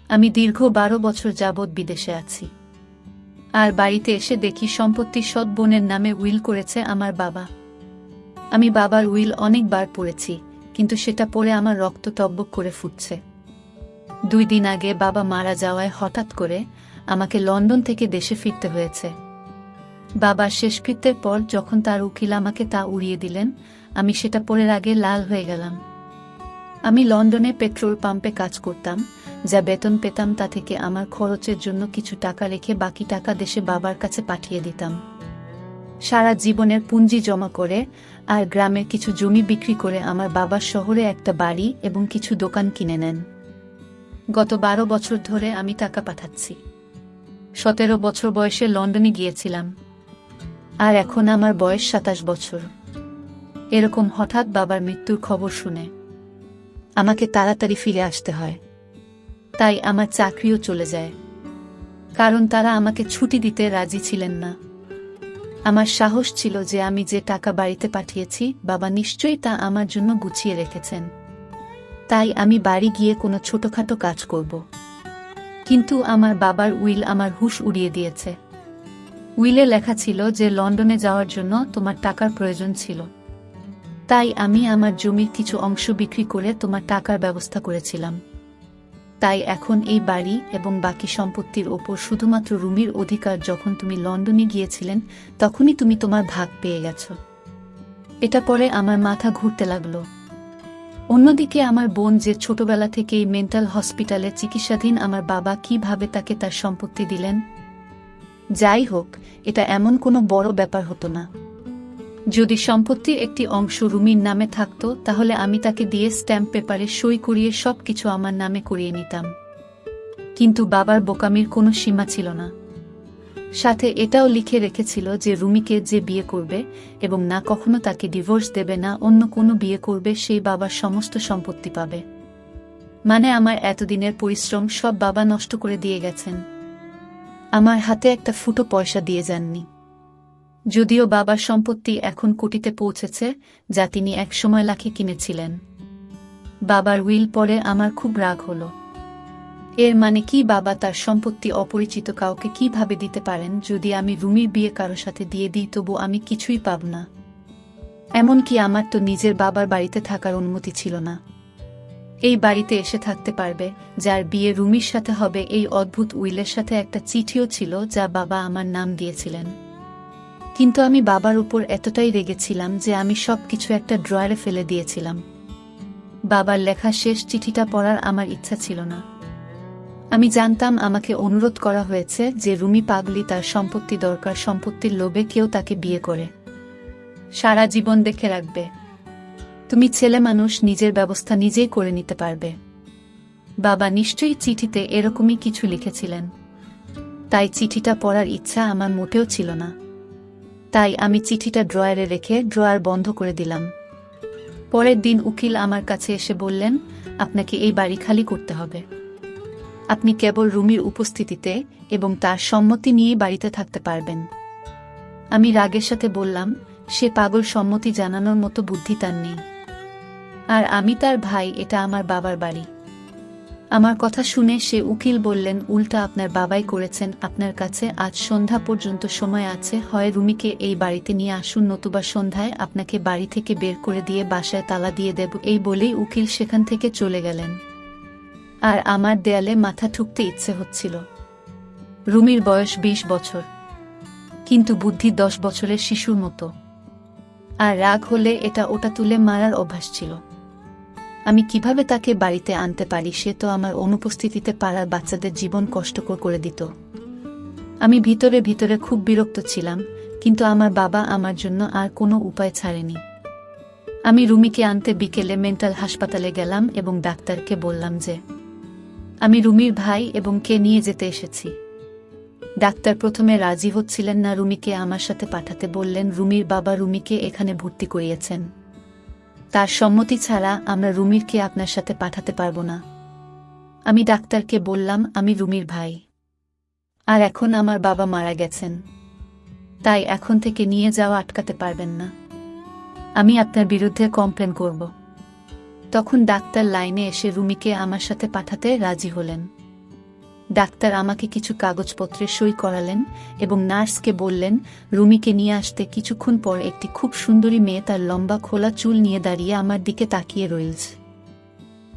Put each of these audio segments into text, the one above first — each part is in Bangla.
আমি দীর্ঘ 12 বছর যাবৎ বিদেশে আছি। আর বাড়িতে এসে দেখি সম্পত্তি সৎ বোনের নামে উইল করেছে আমার বাবা। আমি বাবার উইল অনেকবার পড়েছি, কিন্তু সেটা পড়ে আমার রক্ত টকবক করে ফুটছে। 2 দিন আগে বাবা মারা যাওয়ায় হঠাৎ করে আমাকে লন্ডন থেকে দেশে ফিরতে হয়েছে। বাবার শেষকৃত্যের পর যখন তার উকিল আমাকে তা উড়িয়ে দিলেন, আমি সেটা পড়ার আগে লাল হয়ে গেলাম। আমি লন্ডনে পেট্রোল পাম্পে কাজ করতাম, যা বেতন পেতাম তা থেকে আমার খরচের জন্য কিছু টাকা রেখে বাকি টাকা দেশে বাবার কাছে পাঠিয়ে দিতাম। সারা জীবনের পুঁজি জমা করে আর গ্রামের কিছু জমি বিক্রি করে আমার বাবা শহরে একটা বাড়ি এবং কিছু দোকান কিনে নেন। গত 12 বছর ধরে আমি টাকা পাঠাচ্ছি। 17 বছর বয়সে লন্ডনে গিয়েছিলাম, আর এখন আমার বয়স 27 বছর। এরকম হঠাৎ বাবার মৃত্যুর খবর শুনে আমাকে তাড়াতাড়ি ফিরে আসতে হয়। তাই আমার চাকরিও চলে যায়, কারণ তারা আমাকে ছুটি দিতে রাজি ছিলেন না। আমার সাহস ছিল যে আমি যে টাকা বাড়িতে পাঠিয়েছি বাবা নিশ্চয়ই তা আমার জন্য গুছিয়ে রেখেছেন। তাই আমি বাড়ি গিয়ে কোনো ছোটখাটো কাজ করব। কিন্তু আমার বাবার উইল আমার হুঁশ উড়িয়ে দিয়েছে। উইলে লেখা ছিল যে লন্ডনে যাওয়ার জন্য তোমার টাকার প্রয়োজন ছিল, তাই আমি আমার জমির কিছু অংশ বিক্রি করে তোমার টাকার ব্যবস্থা করেছিলাম। তাই এখন এই বাড়ি এবং বাকি সম্পত্তির ওপর শুধুমাত্র রুমির অধিকার। যখন তুমি লন্ডনে গিয়েছিলেন তখনই তুমি তোমার ভাগ পেয়ে গেছ। এটা পরে আমার মাথা ঘুরতে লাগলো। অন্যদিকে আমার বোন, যে ছোটবেলা থেকেই মেন্টাল হসপিটালে চিকিৎসাধীন, আমার বাবা কিভাবে তাকে তার সম্পত্তি দিলেন? যাই হোক, এটা এমন কোনো বড় ব্যাপার হতো না। যদি সম্পত্তির একটি অংশ রুমির নামে থাকত, তাহলে আমি তাকে দিয়ে স্ট্যাম্প পেপারে সই করিয়ে সবকিছু আমার নামে করিয়ে নিতাম। কিন্তু বাবার বোকামির কোনো সীমা ছিল না। সাথে এটাও লিখে রেখেছিল যে রুমিকে যে বিয়ে করবে এবং না কখনো তাকে ডিভোর্স দেবে না, অন্য কোনো বিয়ে করবে, সেই বাবার সমস্ত সম্পত্তি পাবে। মানে আমার এতদিনের পরিশ্রম সব বাবা নষ্ট করে দিয়ে গেছেন। আমার হাতে একটা ফুটো পয়সা দিয়ে যাননি। যদিও বাবার সম্পত্তি এখন কোটিতে পৌঁছেছে, যা তিনি একসময় লাখে কিনেছিলেন। বাবার উইল পড়ে আমার খুব রাগ হলো। এর মানে কি, বাবা তার সম্পত্তি অপরিচিত কাউকে কিভাবে দিতে পারেন? যদি আমি রুমির বিয়ে কারো সাথে দিয়ে দিই তবু আমি কিছুই পাব না। এমনকি আমার তো নিজের বাবার বাড়িতে থাকার অনুমতি ছিল না। এই বাড়িতে এসে থাকতে পারবে যার বিয়ে রুমির সাথে হবে, এই অদ্ভুত উইলের সাথে একটা চিঠিও ছিল যা বাবা আমার নাম দিয়েছিলেন। কিন্তু আমি বাবার উপর এতটাই রেগেছিলাম যে আমি সবকিছু একটা ড্রয়ারে ফেলে দিয়েছিলাম। বাবার লেখা শেষ চিঠিটা পড়ার আমার ইচ্ছা ছিল না। আমি জানতাম আমাকে অনুরোধ করা হয়েছে যে রুমি পাগলি, তার সম্পত্তি দরকার, সম্পত্তির লোভে কেউ তাকে বিয়ে করে সারা জীবন দেখে রাখবে। তুমি ছেলে মানুষ, নিজের ব্যবস্থা নিজেই করে নিতে পারবে। বাবা নিশ্চয়ই চিঠিতে এরকমই কিছু লিখেছিলেন। তাই চিঠিটা পড়ার ইচ্ছা আমার মোটেও ছিল না। তাই আমি চিঠিটা ড্রয়ারে রেখে ড্রয়ার বন্ধ করে দিলাম। পরের দিন উকিল আমার কাছে এসে বললেন, আপনাকে এই বাড়ি খালি করতে হবে। আপনি কেবল রুমির উপস্থিতিতে এবং তার সম্মতি নিয়ে বাড়িতে থাকতে পারবেন। আমি রাগের সাথে বললাম, সে পাগল, সম্মতি জানানোর মতো বুদ্ধি তার নেই। আর আমি তার ভাই, এটা আমার বাবার বাড়ি। আমার কথা শুনে সে উকিল বললেন, উল্টা আপনার বাবাই করেছেন। আপনার কাছে আজ সন্ধ্যা পর্যন্ত সময় আছে, হয় রুমিকে এই বাড়িতে নিয়ে আসুন, নতুবা সন্ধ্যায় আপনাকে বাড়ি থেকে বের করে দিয়ে বাসায় তালা দিয়ে দেব। এই বলেই উকিল সেখান থেকে চলে গেলেন। আর আমার দেয়ালে মাথা ঠুকতে ইচ্ছে হচ্ছিল। রুমির বয়স 20 বছর, কিন্তু বুদ্ধি 10 বছরের শিশুর মতো। আর রাগ হলে এটা ওটা তুলে মারার অভ্যাস ছিল। আমি কিভাবে তাকে বাড়িতে আনতে পারি? সে তো আমার অনুপস্থিতিতে পাড়ার বাচ্চাদের জীবন কষ্টকর করে দিত। আমি ভিতরে ভিতরে খুব বিরক্ত ছিলাম, কিন্তু আমার বাবা আমার জন্য আর কোনো উপায় ছাড়েনি। আমি রুমিকে আনতে বিকেলে মেন্টাল হাসপাতালে গেলাম এবং ডাক্তারকে বললাম যে আমি রুমির ভাই এবং কে নিয়ে যেতে এসেছি। ডাক্তার প্রথমে রাজি হচ্ছিলেন না রুমিকে আমার সাথে পাঠাতে। বললেন, রুমির বাবা রুমিকে এখানে ভর্তি করিয়েছেন, তার সম্মতি ছাড়া আমরা রুমিরকে আপনার সাথে পাঠাতে পারবো না। আমি ডাক্তারকে বললাম, আমি রুমির ভাই, আর এখন আমার বাবা মারা গেছেন, তাই এখন থেকে নিয়ে যাওয়া আটকাতে পারবেন না। আমি আপনার বিরুদ্ধে কমপ্লেন করব। তখন ডাক্তার লাইনে এসে রুমিকে আমার সাথে পাঠাতে রাজি হলেন। ডাক্তার আমাকে কিছু কাগজপত্রে সই করালেন এবং নার্সকে বললেন রুমিকে নিয়ে আসতে। কিছুক্ষণ পর একটি খুব সুন্দরী মেয়ে তার লম্বা খোলা চুল নিয়ে দাঁড়িয়ে আমার দিকে তাকিয়ে রইলছে।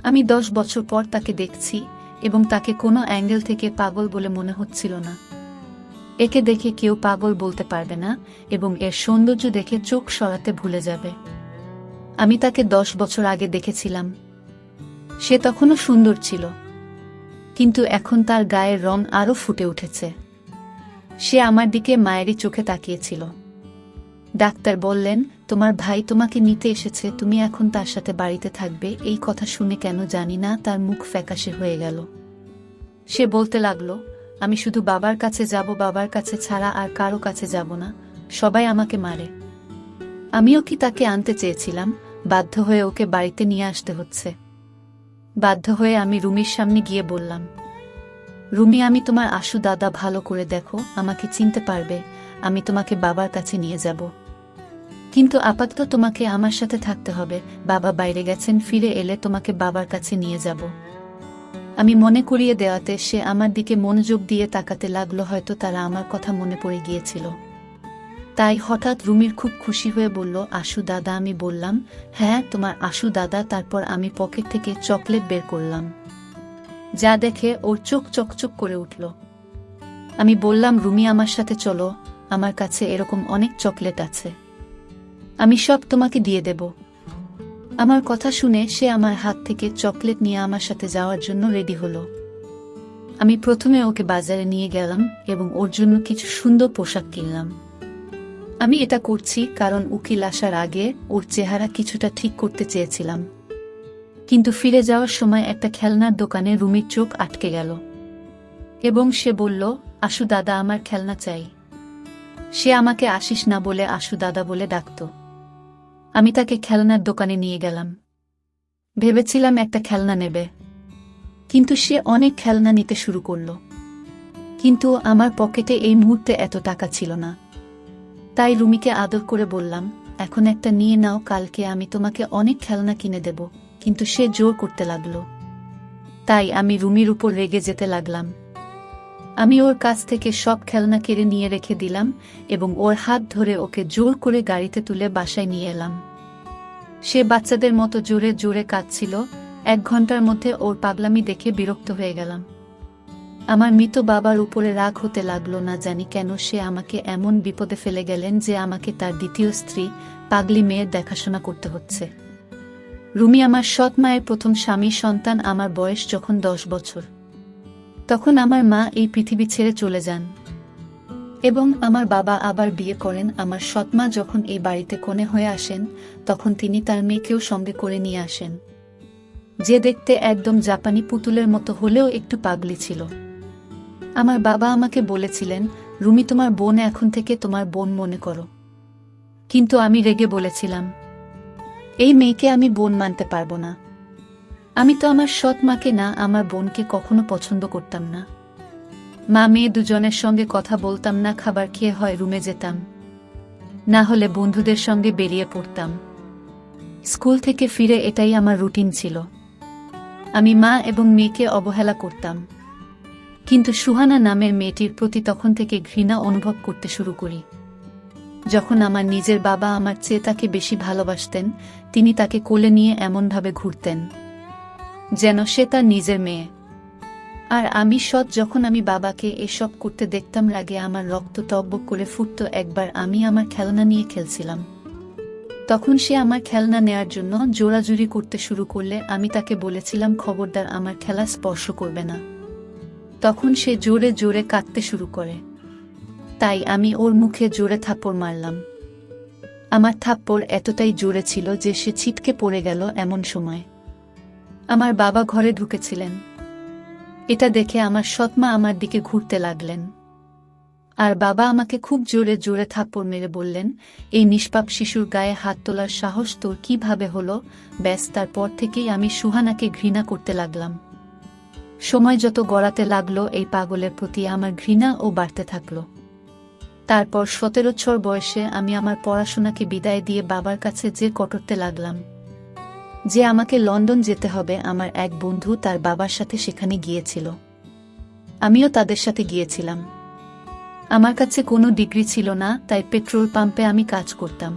আমি 10 বছর পর তাকে দেখছি এবং তাকে কোনো অ্যাঙ্গেল থেকে পাগল বলে মনে হচ্ছিল না। একে দেখে কেউ পাগল বলতে পারবে না এবং এর সৌন্দর্য দেখে চোখ সরাতে ভুলে যাবে। আমি তাকে 10 বছর আগে দেখেছিলাম। সে তখনও সুন্দর ছিল, কিন্তু এখন তার গায়ের রং আরও ফুটে উঠেছে। সে আমার দিকে মায়েরই চোখে তাকিয়েছিল। ডাক্তার বললেন, তোমার ভাই তোমাকে নিতে এসেছে, তুমি এখন তার সাথে বাড়িতে থাকবে। এই কথা শুনে কেন জানি না তার মুখ ফ্যাকাশে হয়ে গেল। সে বলতে লাগলো, আমি শুধু বাবার কাছে যাব, বাবার কাছে ছাড়া আর কারো কাছে যাব না, সবাই আমাকে মারে। আমিও কি তাকে আনতে চেয়েছিলাম, বাধ্য হয়ে ওকে বাড়িতে নিয়ে আসতে হচ্ছে। বাধ্য হয়ে আমি রুমির সামনে গিয়ে বললাম, রুমি, আমি তোমার আশু দাদা, ভালো করে দেখো, আমাকে চিনতে পারবে, আমি তোমাকে বাবার কাছে নিয়ে যাব। কিন্তু আপাতত তোমাকে আমার সাথে থাকতে হবে, বাবা বাইরে গেছেন, ফিরে এলে তোমাকে বাবার কাছে নিয়ে যাব। আমি মনে করিয়ে দেওয়াতে সে আমার দিকে মনোযোগ দিয়ে তাকাতে লাগলো, হয়তো তারা আমার কথা মনে পড়ে গিয়েছিল। তাই হঠাৎ রুমির খুব খুশি হয়ে বলল, আশু দাদা। আমি বললাম, হ্যাঁ তোমার আশু দাদা। তারপর আমি পকেট থেকে চকলেট বের করলাম, যা দেখে ওর চোখ চকচক করে উঠল। আমি বললাম, রুমি, আমার সাথে চলো, আমার কাছে এরকম অনেক চকলেট আছে, আমি সব তোমাকে দিয়ে দেব। আমার কথা শুনে সে আমার হাত থেকে চকলেট নিয়ে আমার সাথে যাওয়ার জন্য রেডি হলো। আমি প্রথমে ওকে বাজারে নিয়ে গেলাম এবং ওর জন্য কিছু সুন্দর পোশাক কিনলাম। আমি এটা করছি কারণ উকিল আসার আগে ওর চেহারা কিছুটা ঠিক করতে চেয়েছিলাম। কিন্তু ফিরে যাওয়ার সময় একটা খেলনার দোকানে রুমির চোখ আটকে গেল এবং সে বলল, আশু দাদা, আমার খেলনা চাই। সে আমাকে আশিস না বলে আশু দাদা বলে ডাকত। আমি তাকে খেলনার দোকানে নিয়ে গেলাম। ভেবেছিলাম একটা খেলনা নেবে, কিন্তু সে অনেক খেলনা নিতে শুরু করল। কিন্তু আমার পকেটে এই মুহূর্তে এত টাকা ছিল না। তাই রুমিকে আদর করে বললাম, এখন একটা নিয়ে নাও, কালকে আমি তোমাকে অনেক খেলনা কিনে দেব। কিন্তু সে জোর করতে লাগলো। তাই আমি রুমির উপর রেগে যেতে লাগলাম। আমি ওর কাছ থেকে সব খেলনা কেড়ে নিয়ে রেখে দিলাম এবং ওর হাত ধরে ওকে জোর করে গাড়িতে তুলে বাসায় নিয়ে এলাম। সে বাচ্চাদের মতো জোরে জোরে কাঁদছিল। 1 ঘন্টার মধ্যে ওর পাগলামি দেখে বিরক্ত হয়ে গেলাম। আমার মৃত বাবার উপরে রাগ হতে লাগলো। না জানি কেন সে আমাকে এমন বিপদে ফেলে গেলেন যে আমাকে তার দ্বিতীয় স্ত্রী, পাগলি মেয়ের দেখাশোনা করতে হচ্ছে। রুমি আমার সৎ মায়ের প্রথম স্বামী সন্তান। আমার বয়স যখন 10 বছর, তখন আমার মা এই পৃথিবী ছেড়ে চলে যান এবং আমার বাবা আবার বিয়ে করেন। আমার সৎমা যখন এই বাড়িতে কনে হয়ে আসেন, তখন তিনি তার মেয়েকেও সঙ্গে করে নিয়ে আসেন, যে দেখতে একদম জাপানি পুতুলের মতো হলেও একটু পাগলি ছিল। আমার বাবা আমাকে বলেছিলেন, রুমি, তোমার বোন, এখন থেকে তোমার বোন মনে করো। কিন্তু আমি রেগে বলেছিলাম, এই মেয়েকে আমি বোন মানতে পারবো না। আমি তো আমার সৎ মাকে না, আমার বোনকে কখনো পছন্দ করতাম না। মা মেয়ে দুজনের সঙ্গে কথা বলতাম না, খাবার খেয়ে হয় রুমে যেতাম, না হলে বন্ধুদের সঙ্গে বেরিয়ে পড়তাম। স্কুল থেকে ফিরে এটাই আমার রুটিন ছিল। আমি মা এবং মেয়েকে অবহেলা করতাম। কিন্তু সুহানা নামের মেয়েটির প্রতি তখন থেকে ঘৃণা অনুভব করতে শুরু করি। যখন আমার নিজের বাবা আমার চেয়ে তাকে বেশি ভালোবাসতেন, তিনি তাকে কোলে নিয়ে এমনভাবে ঘুরতেন যেন সে তার নিজের মেয়ে। আর আমি সৎ, যখন আমি বাবাকে এসব করতে দেখতাম, রাগে আমার রক্ত টকবক করে ফুটত। একবার আমি আমার খেলনা নিয়ে খেলছিলাম, তখন সে আমার খেলনা নেয়ার জন্য জোরাজুরি করতে শুরু করলে আমি তাকে বলেছিলাম, খবরদার আমার খেলা স্পর্শ করবে না। তখন সে জোরে জোরে কাঁদতে শুরু করে। তাই আমি ওর মুখে জোরে থাপ্পড় মারলাম। আমার থাপ্পড় এতটাই জোরে ছিল যে সে ছিটকে পড়ে গেল। এমন সময় আমার বাবা ঘরে ঢুকেছিলেন। এটা দেখে আমার সৎমা আমার দিকে ঘুরতে লাগলেন আর বাবা আমাকে খুব জোরে জোরে থাপ্পড় মেরে বললেন, এই নিষ্পাপ শিশুর গায়ে হাত তোলার সাহস তোর কিভাবে হলো? ব্যাস, তারপর থেকেই আমি সুহানাকে ঘৃণা করতে লাগলাম। সময় যত গড়াতে লাগলো, এই পাগলের প্রতি আমার ঘৃণাও বাড়তে থাকলো। তারপর 17 বছর বয়সে আমি আমার পড়াশোনাকে বিদায় দিয়ে বাবার কাছে যে কটরতে লাগলাম যে আমাকে লন্ডন যেতে হবে। আমার এক বন্ধু তার বাবার সাথে সেখানে গিয়েছিল। আমিও তাদের সাথে গিয়েছিলাম। আমার কাছে কোনো ডিগ্রি ছিল না, তাই পেট্রোল পাম্পে আমি কাজ করতাম।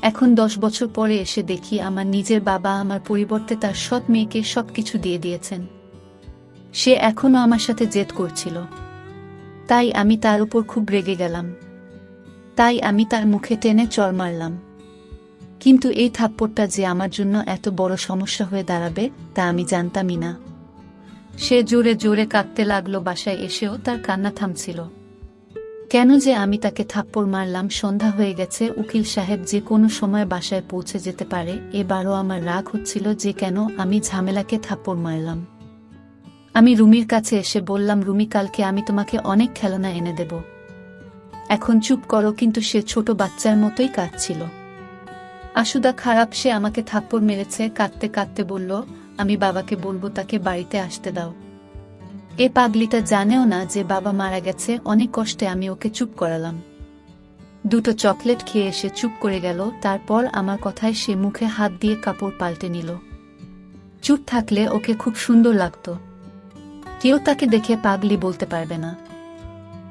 এখন 10 বছর পরে এসে দেখি আমার নিজের বাবা আমার পরিবর্তে তার সৎ মেয়েকে সবকিছু দিয়ে দিয়েছেন। সে এখনো আমার সাথে জেদ করছিল, তাই আমি তার উপর খুব রেগে গেলাম। তাই আমি তার মুখে টেনে চড় মারলাম। কিন্তু এই থাপ্পড়টা যে আমার জন্য এত বড় সমস্যা হয়ে দাঁড়াবে তা আমি জানতামই না। সে জোরে জোরে কাঁদতে লাগলো। বাসায় এসেও তার কান্না থামছিল। কেন যে আমি তাকে থাপ্পড় মারলাম। সন্ধ্যা হয়ে গেছে, উকিল সাহেব যে কোনো সময় বাসায় পৌঁছে যেতে পারে। এবারও আমার রাগ হচ্ছিল যে কেন আমি ঝামেলাকে থাপ্পড় মারলাম। আমি রুমির কাছে এসে বললাম, রুমি, কালকে আমি তোমাকে অনেক খেলনা এনে দেব, এখন চুপ করো। কিন্তু সে ছোট বাচ্চার মতোই কাঁদছিল। আশুদা খারাপ, সে আমাকে থাপ্পড় মেরেছে। কাঁদতে কাঁদতে বলল, আমি বাবাকে বলবো, তাকে বাড়িতে আসতে দাও। এ পাগলিটা জানেও না যে বাবা মারা গেছে। অনেক কষ্টে আমি ওকে চুপ করালাম। 2টো চকলেট খেয়ে এসে চুপ করে গেল। তারপর আমার কথায় সে মুখে হাত দিয়ে কাপড় পাল্টে নিল। চুপ থাকলে ওকে খুব সুন্দর লাগত, কেউ তাকে দেখে পাগলি বলতে পারবে না।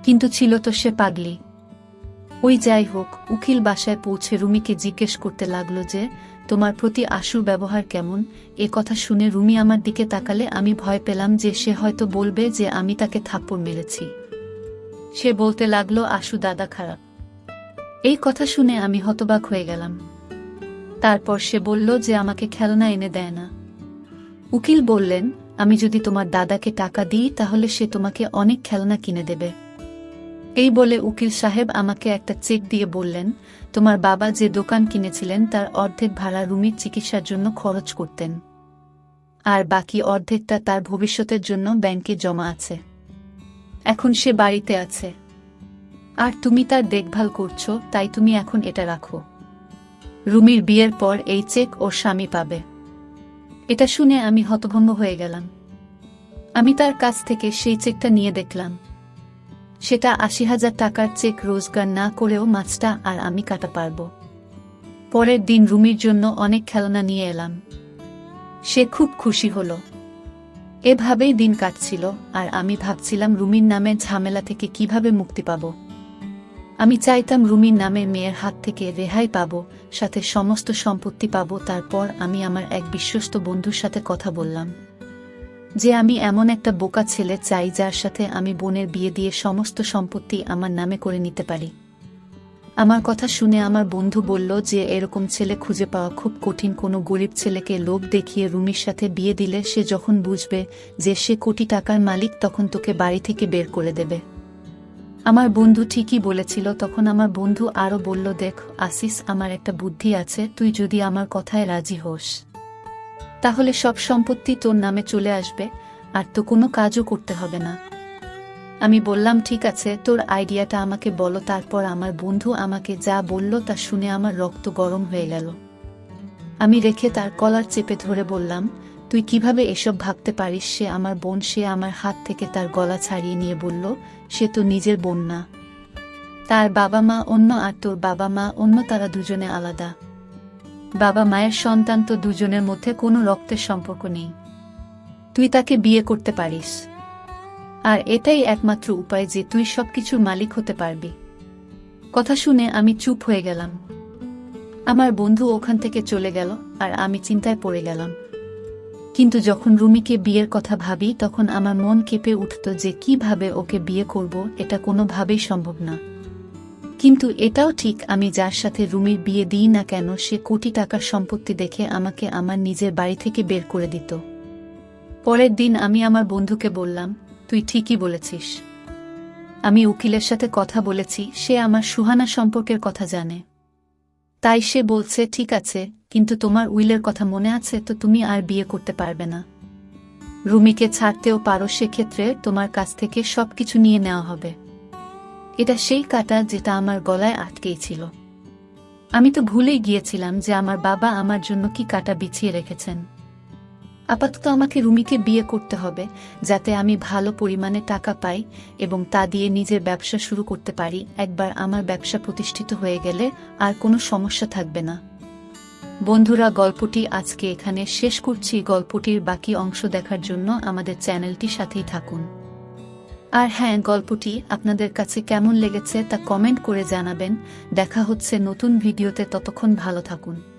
কিন্তু ছিল তো সে পাগলি। ওই যাই হোক, উকিল বাসায় পৌঁছে রুমিকে জিজ্ঞেস করতে লাগলো যে তোমার প্রতি আশুর ব্যবহার কেমন। এ কথা শুনে রুমি আমার দিকে তাকালে আমি ভয় পেলাম যে সে হয়তো বলবে যে আমি তাকে থাপ্পড় মেরেছি। সে বলতে লাগলো, আশু দাদা খারাপ। এই কথা শুনে আমি হতবাক হয়ে গেলাম। তারপর সে বলল যে আমাকে খেলনা এনে দেয় না। উকিল বললেন, আমি যদি তোমার দাদাকে টাকা দিই তাহলে সে তোমাকে অনেক খেলনা কিনে দেবে। এই বলে উকিল সাহেব আমাকে একটা চেক দিয়ে বললেন, তোমার বাবা যে দোকান কিনেছিলেন তার অর্ধেক ভাড়া রুমির চিকিৎসার জন্য খরচ করতেন, আর বাকি অর্ধেকটা তার ভবিষ্যতের জন্য ব্যাংকে জমা আছে। এখন সে বাড়িতে আছে আর তুমি তার দেখভাল করছো, তাই তুমি এখন এটা রাখো। রুমির বিয়ের পর এই চেক ওর স্বামী পাবে। এটা শুনে আমি হতভম্ব হয়ে গেলাম। আমি তার কাছ থেকে সেই চেকটা নিয়ে দেখলাম। সেটা 80,000 টাকার চেক। রোজগার না করেও মাছটা আর আমি কাটা পারব। পরের দিন রুমির জন্য অনেক খেলনা নিয়ে এলাম। সে খুব খুশি হলো। এভাবেই দিন কাটছিল আর আমি ভাবছিলাম রুমির নামে ঝামেলা থেকে কিভাবে মুক্তি পাব। আমি চাইতাম রুমির নামে মেয়ের হাত থেকে রেহাই পাব, সাথে সমস্ত সম্পত্তি পাব। তারপর আমি আমার এক বিশ্বস্ত বন্ধুর সাথে কথা বললাম যে আমি এমন একটা বোকা ছেলে চাই যার সাথে আমি বোনের বিয়ে দিয়ে সমস্ত সম্পত্তি আমার নামে করে নিতে পারি। আমার কথা শুনে আমার বন্ধু বলল যে এরকম ছেলে খুঁজে পাওয়া খুব কঠিন। কোনো গরিব ছেলেকে লোভ দেখিয়ে রুমির সাথে বিয়ে দিলে সে যখন বুঝবে যে সে কোটি টাকার মালিক তখন তোকে বাড়ি থেকে বের করে দেবে। আমার বন্ধু ঠিকই বলেছিল। তখন আমার বন্ধু আরো বলল, দেখ আসিস, আমার একটা বুদ্ধি আছে। তুই যদি আমার কথায় রাজি হোস তাহলে সব সম্পত্তি তোর নামে চলে আসবে আর তো কোনো কাজও করতে হবে না। আমি বললাম, ঠিক আছে, তোর আইডিয়াটা আমাকে বলো। তারপর আমার বন্ধু আমাকে যা বলল তা শুনে আমার রক্ত গরম হয়ে গেল। আমি রেখে তার কলার চেপে ধরে বললাম, তুই কিভাবে এসব ভাবতে পারিস? সে আমার বোন। সে আমার হাত থেকে তার গলা ছাড়িয়ে নিয়ে বলল, সে তো নিজের বোন না, তার বাবা মা অন্য আর তোর বাবা মা অন্য, তারা দুজনে আলাদা। বাবা মায়ের সন্তান তো দুজনের মধ্যে কোনো রক্তের সম্পর্ক নেই। তুই তাকে বিয়ে করতে পারিস আর এটাই একমাত্র উপায় যে তুই সবকিছুর মালিক হতে পারবি। কথা শুনে আমি চুপ হয়ে গেলাম। আমার বন্ধু ওখান থেকে চলে গেল আর আমি চিন্তায় পড়ে গেলাম। কিন্তু যখন রুমিকে বিয়ের কথা ভাবি তখন আমার মন কেঁপে উঠত যে কিভাবে ওকে বিয়ে করব, এটা কোনোভাবেই সম্ভব না। কিন্তু এটাও ঠিক, আমি যার সাথে রুমির বিয়ে দিই না কেন সে কোটি টাকার সম্পত্তি দেখে আমাকে আমার নিজের বাড়ি থেকে বের করে দিত। পরের দিন আমি আমার বন্ধুকে বললাম, তুই ঠিকই বলেছিস। আমি উকিলের সাথে কথা বলেছি, সে আমার সুহানা সম্পর্কের কথা জানে। তাই সে বলছে ঠিক আছে, কিন্তু তোমার উইলের কথা মনে আছে তো? তুমি আর বিয়ে করতে পারবে না। রুমিকে ছাড়তেও পারো, সেক্ষেত্রে তোমার কাছ থেকে সবকিছু নিয়ে নেওয়া হবে। এটা সেই কাঁটা যেটা আমার গলায় আটকেই ছিল। আমি তো ভুলেই গিয়েছিলাম যে আমার বাবা আমার জন্য কি কাঁটা বিছিয়ে রেখেছেন। আপাতত আমাকে রুমিকে বিয়ে করতে হবে যাতে আমি ভালো পরিমাণে টাকা পাই এবং তা দিয়ে নিজের ব্যবসা শুরু করতে পারি। একবার আমার ব্যবসা প্রতিষ্ঠিত হয়ে গেলে আর কোনো সমস্যা থাকবে না। বন্ধুরা, গল্পটি আজকে এখানে শেষ করছি। গল্পটির বাকি অংশ দেখার জন্য আমাদের চ্যানেলটি সাথেই থাকুন। আর হ্যাঁ, গল্পটি আপনাদের কাছে কেমন লেগেছে তা কমেন্ট করে জানাবেন। দেখা হচ্ছে নতুন ভিডিওতে, ততক্ষণ ভালো থাকুন।